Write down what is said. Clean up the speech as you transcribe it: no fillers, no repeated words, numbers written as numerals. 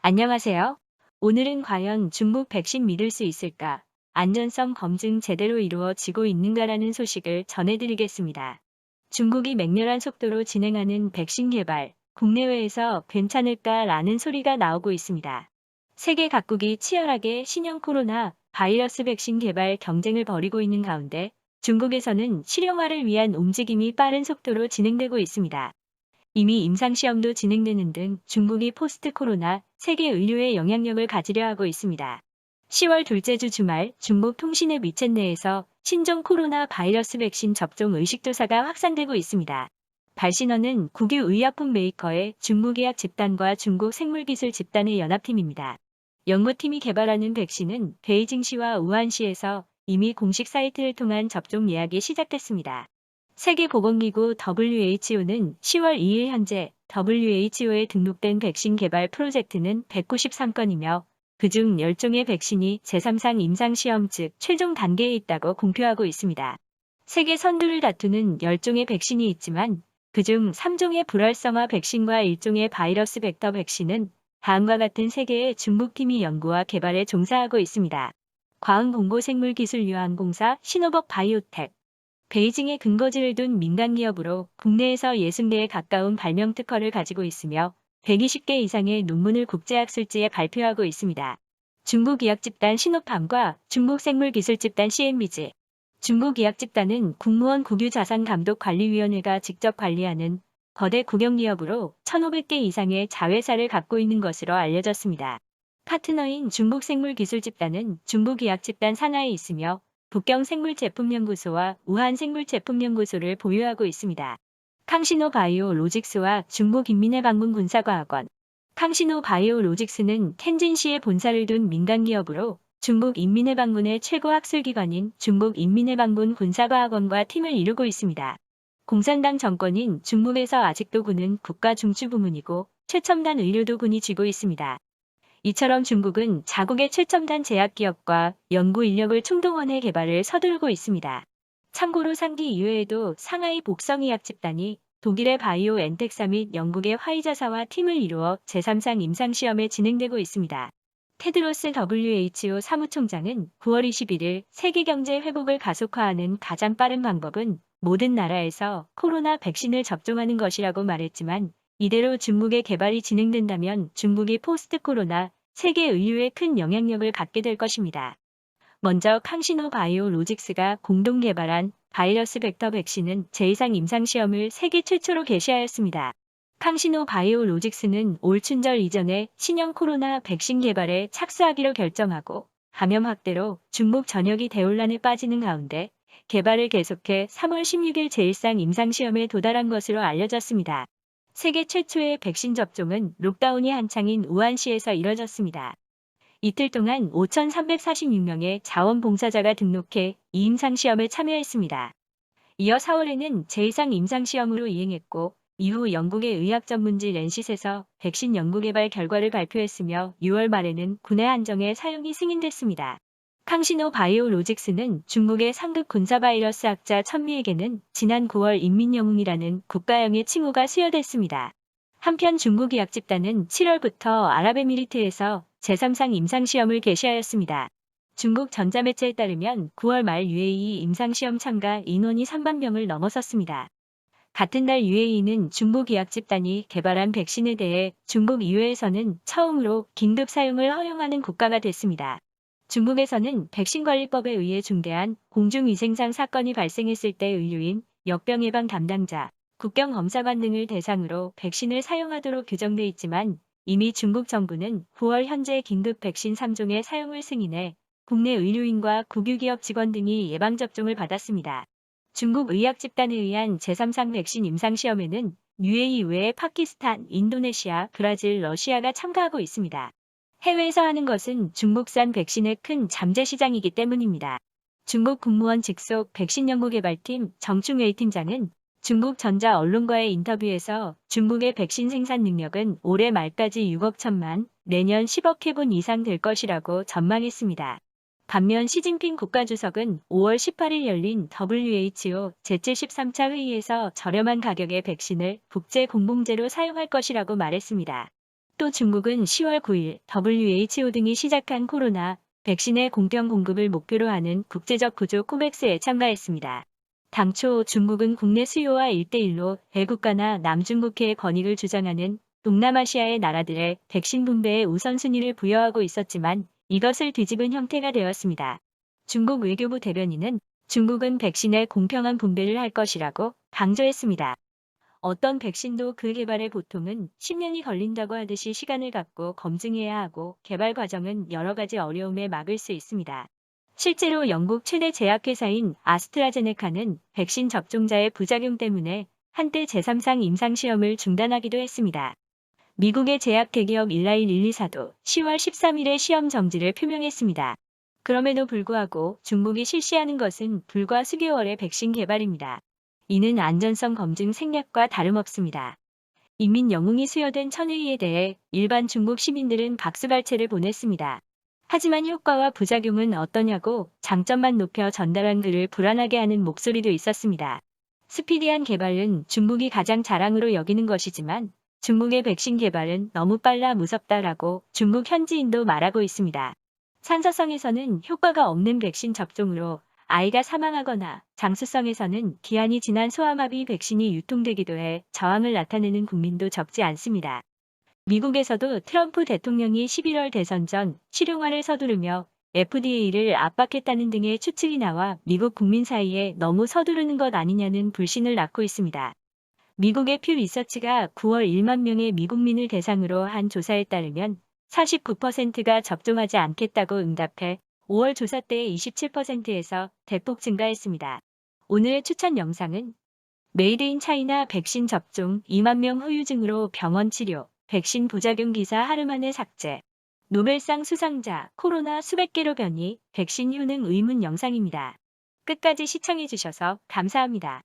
안녕하세요. 오늘은 과연 중국 백신 믿을 수 있을까? 안전성 검증 제대로 이루어지고 있는가라는 소식을 전해드리겠습니다. 중국이 맹렬한 속도로 진행하는 백신 개발, 국내외에서 괜찮을까라는 소리가 나오고 있습니다. 세계 각국이 치열하게 신형 코로나 바이러스 백신 개발 경쟁을 벌이고 있는 가운데 중국에서는 실용화를 위한 움직임이 빠른 속도로 진행되고 있습니다. 이미 임상시험도 진행되는 등 중국이 포스트 코로나 세계 의료에 영향력을 가지려 하고 있습니다. 10월 둘째 주 주말 중국 통신의 미챗 내에서 신종 코로나 바이러스 백신 접종 의식조사가 확산되고 있습니다. 발신원은 국유 의약품 메이커의 중국의학 집단과 중국 생물기술 집단의 연합팀입니다. 연구팀이 개발하는 백신은 베이징시와 우한시에서 이미 공식 사이트를 통한 접종 예약이 시작됐습니다. 세계보건기구 WHO는 10월 2일 현재 WHO에 등록된 백신 개발 프로젝트는 193건이며 그중 10종의 백신이 제3상 임상시험 즉 최종 단계에 있다고 공표하고 있습니다. 세계 선두를 다투는 10종의 백신이 있지만 그중 3종의 불활성화 백신과 1종의 바이러스 벡터 백신은 다음과 같은 세 개의 중국팀이 연구와 개발에 종사하고 있습니다. 과학공고생물기술유한공사 시노벅 바이오텍 베이징에 근거지를 둔 민간기업으로 국내에서 60개에 가까운 발명 특허를 가지고 있으며 120개 이상의 논문을 국제학술지에 발표하고 있습니다. 중국의학집단 시노팜과 중국생물기술집단 CNBG 중국의학집단은 국무원 국유자산감독관리위원회가 직접 관리하는 거대 국영기업으로 1,500개 이상의 자회사를 갖고 있는 것으로 알려졌습니다. 파트너인 중국생물기술집단은 중국의학집단 산하에 있으며 북경생물제품연구소와 우한생물제품연구소를 보유하고 있습니다. 캉시노바이오로직스와 중국인민해방군군사과학원 캉시노바이오로직스는 텐진시에 본사를 둔 민간기업으로 중국인민해방군의 최고 학술기관인 중국인민해방군 군사과학원과 팀을 이루고 있습니다. 공산당 정권인 중국에서 아직도 군은 국가 중추부문이고 최첨단 의료도 군이 쥐고 있습니다. 이처럼 중국은 자국의 최첨단 제약기업과 연구 인력을 총동원해 개발을 서두르고 있습니다. 참고로 상기 이외에도 상하이 복성의학집단이 독일의 바이오엔텍사 및 영국의 화이자사와 팀을 이루어 제3상 임상시험에 진행되고 있습니다. 테드로스 WHO 사무총장은 9월 21일 세계 경제 회복을 가속화하는 가장 빠른 방법은 모든 나라에서 코로나 백신을 접종하는 것이라고 말했지만 이대로 중국의 개발이 진행된다면 중국이 포스트 코로나 세계 의료에 큰 영향력을 갖게 될 것입니다. 먼저 캉시노바이오로직스가 공동 개발한 바이러스 벡터 백신은 제2상 임상시험을 세계 최초로 개시하였습니다. 캉시노바이오로직스는 올 춘절 이전에 신형 코로나 백신 개발에 착수하기로 결정하고 감염 확대로 중국 전역이 대혼란에 빠지는 가운데 개발을 계속해 3월 16일 제1상 임상시험에 도달한 것으로 알려졌습니다. 세계 최초의 백신 접종은 록다운이 한창인 우한시에서 이뤄졌습니다. 이틀 동안 5,346명의 자원봉사자가 등록해 이 임상시험에 참여했습니다. 이어 4월에는 제2상 임상시험으로 이행했고 이후 영국의 의학전문지 랜싯에서 백신 연구개발 결과를 발표했으며 6월 말에는 국내 한정에 사용이 승인됐습니다. 캉시노바이오로직스는 중국의 상급 군사바이러스 학자 천미에게는 지난 9월 인민영웅이라는 국가영의 칭호가 수여됐습니다. 한편 중국의학집단은 7월부터 아랍에미리트에서 제3상 임상시험을 개시하였습니다. 중국 전자매체에 따르면 9월 말 UAE 임상시험 참가 인원이 3만 명을 넘어섰습니다. 같은 날 UAE는 중국의학집단이 개발한 백신에 대해 중국 의회에서는 처음으로 긴급 사용을 허용하는 국가가 됐습니다. 중국에서는 백신관리법에 의해 중대한 공중위생상 사건이 발생했을 때 의료인, 역병예방 담당자, 국경검사관 등을 대상으로 백신을 사용하도록 규정돼 있지만 이미 중국 정부는 9월 현재 긴급 백신 3종의 사용을 승인해 국내 의료인과 국유기업 직원 등이 예방접종을 받았습니다. 중국 의학집단에 의한 제3상 백신 임상시험에는 UAE 외에 파키스탄, 인도네시아, 브라질, 러시아가 참가하고 있습니다. 해외에서 하는 것은 중국산 백신의 큰 잠재 시장이기 때문입니다. 중국 국무원 직속 백신연구개발팀 정충웨이 팀장은 중국 전자 언론과의 인터뷰에서 중국의 백신 생산 능력은 올해 말까지 6억 1천만, 내년 10억 회분 이상 될 것이라고 전망했습니다. 반면 시진핑 국가주석은 5월 18일 열린 WHO 제73차 회의에서 저렴한 가격의 백신을 국제 공봉제로 사용할 것이라고 말했습니다. 또 중국은 10월 9일 WHO 등이 시작한 코로나 백신의 공평 공급을 목표로 하는 국제적 구조 코백스에 참가했습니다. 당초 중국은 국내 수요와 1대1로 애국가나 남중국해의 권익을 주장하는 동남아시아의 나라들의 백신 분배에 우선순위를 부여하고 있었지만 이것을 뒤집은 형태가 되었습니다. 중국 외교부 대변인은 중국은 백신의 공평한 분배를 할 것이라고 강조했습니다. 어떤 백신도 그 개발에 보통은 10년이 걸린다고 하듯이 시간을 갖고 검증해야 하고 개발 과정은 여러 가지 어려움에 막을 수 있습니다. 실제로 영국 최대 제약회사인 아스트라제네카는 백신 접종자의 부작용 때문에 한때 제3상 임상시험을 중단하기도 했습니다. 미국의 제약 대기업 일라이 릴리사도 10월 13일에 시험 정지를 표명했습니다. 그럼에도 불구하고 중국이 실시하는 것은 불과 수개월의 백신 개발입니다. 이는 안전성 검증 생략과 다름없습니다. 인민 영웅이 수여된 천의에 대해 일반 중국 시민들은 박수갈채를 보냈습니다. 하지만 효과와 부작용은 어떠냐고 장점만 높여 전달한 글을 불안하게 하는 목소리도 있었습니다. 스피디한 개발은 중국이 가장 자랑으로 여기는 것이지만 중국의 백신 개발은 너무 빨라 무섭다라고 중국 현지인도 말하고 있습니다. 산서성에서는 효과가 없는 백신 접종으로 아이가 사망하거나 장수성에서는 기한이 지난 소아마비 백신이 유통되기도 해 저항을 나타내는 국민도 적지 않습니다. 미국에서도 트럼프 대통령이 11월 대선 전 실용화를 서두르며 FDA를 압박했다는 등의 추측이 나와 미국 국민 사이에 너무 서두르는 것 아니냐는 불신을 낳고 있습니다. 미국의 퓨 리서치가 9월 1만 명의 미국민을 대상으로 한 조사에 따르면 49%가 접종하지 않겠다고 응답해 5월 조사 때의 27%에서 대폭 증가했습니다. 오늘의 추천 영상은 메이드 인 차이나 백신 접종 2만 명 후유증으로 병원 치료, 백신 부작용 기사 하루 만에 삭제, 노벨상 수상자, 코로나 수백 개로 변이, 백신 효능 의문 영상입니다. 끝까지 시청해주셔서 감사합니다.